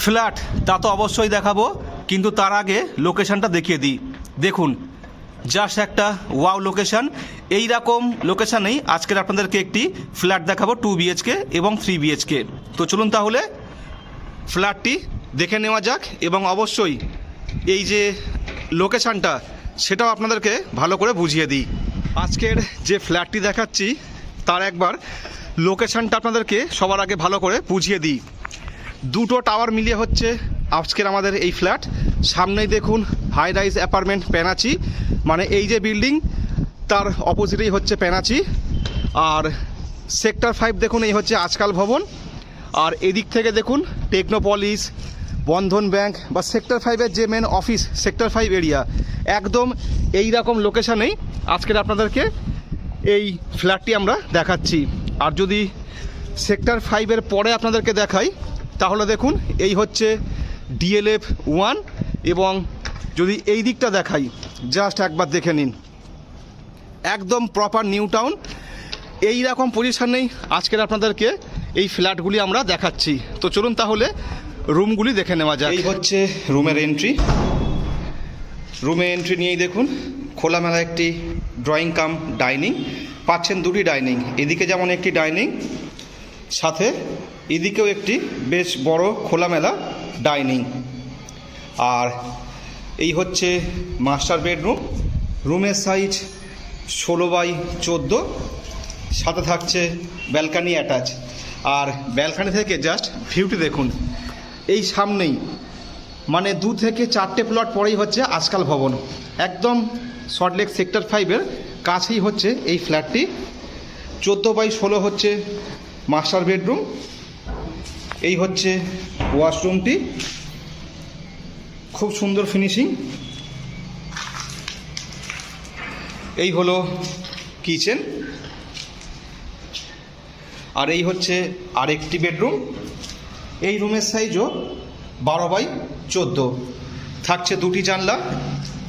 Flat তা তো অবশ্যই দেখাবো, কিন্তু তার আগে লোকেশনটা দেখিয়ে দিই। দেখুন, জাস্ট একটা ওয়াও লোকেশন। এই রকম লোকেশানেই আজকের আপনাদেরকে একটি ফ্ল্যাট দেখাবো 2 BHK এবং 3 BHK। তো চলুন তাহলে ফ্ল্যাটটি দেখে নেওয়া যাক, এবং অবশ্যই এই যে লোকেশানটা সেটাও আপনাদেরকে ভালো করে বুঝিয়ে দিই। আজকের যে ফ্ল্যাটটি দেখাচ্ছি তার একবার লোকেশানটা আপনাদেরকে সবার আগে ভালো করে বুঝিয়ে দিই। দুটো টাওয়ার মিলিয়ে হচ্ছে আজকের আমাদের এই ফ্ল্যাট। সামনেই দেখুন হাই রাইজ অ্যাপার্টমেন্ট প্যানাচি, মানে এই যে বিল্ডিং তার অপোজিটেই হচ্ছে প্যানাচি। আর সেক্টর 5 দেখুন, এই হচ্ছে আজকাল ভবন। আর এদিক থেকে দেখুন টেকনোপলিস, বন্ধন ব্যাংক বা সেক্টর 5-এর যে মেন অফিস সেক্টর 5 এরিয়া, একদম এই রকম লোকেশানেই আজকের আপনাদেরকে এই ফ্ল্যাটটি আমরা দেখাচ্ছি। আর যদি সেক্টর 5-এর পরে আপনাদেরকে দেখাই তাহলে দেখুন এই হচ্ছে DLF 1, এবং যদি এই দিকটা দেখাই জাস্ট একবার দেখে নিন, একদম প্রপার নিউ টাউন। এই রকম পজিশনেই আজকের আপনাদেরকে এই ফ্ল্যাটগুলি আমরা দেখাচ্ছি। তো চলুন তাহলে রুমগুলি দেখে নেওয়া যায়। এই হচ্ছে রুমের এন্ট্রি। রুমে এন্ট্রি নিয়েই দেখুন খোলামেলা একটি ড্রয়িং কাম ডাইনিং পাচ্ছেন, দুটি ডাইনিং। এদিকে যেমন একটি ডাইনিং, সাথে এদিকেও একটি বেশ বড় খোলামেলা ডাইনিং। আর এই হচ্ছে মাস্টার বেডরুম। রুমের সাইজ 16x14, সাথে থাকছে ব্যালকানি অ্যাটাচ। আর ব্যালকানি থেকে জাস্ট ভিউটি দেখুন, এই সামনেই মানে 2 থেকে 4টে প্লট পরেই হচ্ছে আজকাল ভবন। একদম সল্টলেক সেক্টর 5-এর কাছেই হচ্ছে এই ফ্ল্যাটটি। 14x16 হচ্ছে মাস্টার বেডরুম। এই হচ্ছে ওয়াশরুমটি, খুব সুন্দর ফিনিশিং। এই হলো কিচেন। আর এই হচ্ছে আরেকটি বেডরুম। এই রুমের সাইজও 12x14, থাকছে দুটি জানলা,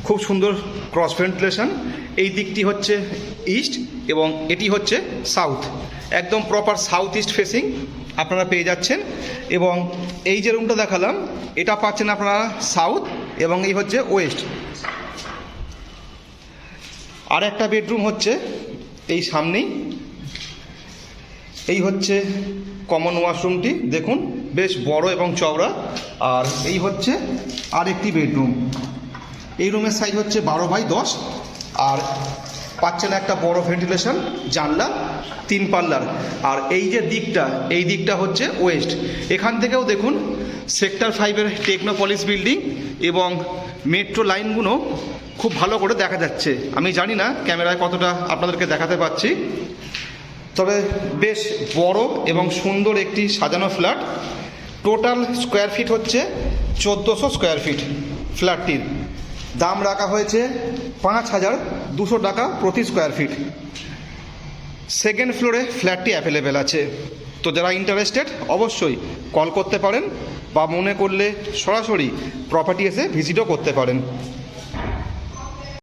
খুব সুন্দর ক্রস ভেন্টিলেশন। এই দিকটি হচ্ছে ইস্ট এবং এটি হচ্ছে সাউথ, একদম প্রপার সাউথ ইস্ট ফেসিং আপনারা পেয়ে যাচ্ছেন। এবং এই যে রুমটা দেখালাম এটা পাচ্ছেন আপনারা সাউথ, এবং এই হচ্ছে ওয়েস্ট। আর একটা বেডরুম হচ্ছে এই সামনেই। এই হচ্ছে কমন ওয়াশরুমটি, দেখুন বেশ বড় এবং চওড়া। আর এই হচ্ছে আরেকটি বেডরুম। এই রুমের সাইজ হচ্ছে 12x10, আর পাচ্ছেন একটা বড় ভেন্টিলেশন জানলা, 3 পাল্লার। আর এই যে দিকটা, এই দিকটা হচ্ছে ওয়েস্ট। এখান থেকেও দেখুন সেক্টর 5-এর টেকনোপলিস বিল্ডিং এবং মেট্রো লাইনগুলো খুব ভালো করে দেখা যাচ্ছে। আমি জানি না ক্যামেরায় কতটা আপনাদেরকে দেখাতে পাচ্ছি, তবে বেশ বড় এবং সুন্দর একটি সাজানো ফ্ল্যাট। টোটাল স্কোয়ার ফিট হচ্ছে 1400 স্কোয়ার ফিট। ফ্ল্যাটটির দাম রাখা হয়েছে 5200 টাকা প্রতি স্কোয়ার ফিট। সেকেন্ড ফ্লোরে ফ্ল্যাটটি অ্যাভেলেবেল আছে। তো যারা ইন্টারেস্টেড অবশ্যই কল করতে পারেন, বা মনে করলে সরাসরি প্রপার্টি এসে ভিজিটও করতে পারেন।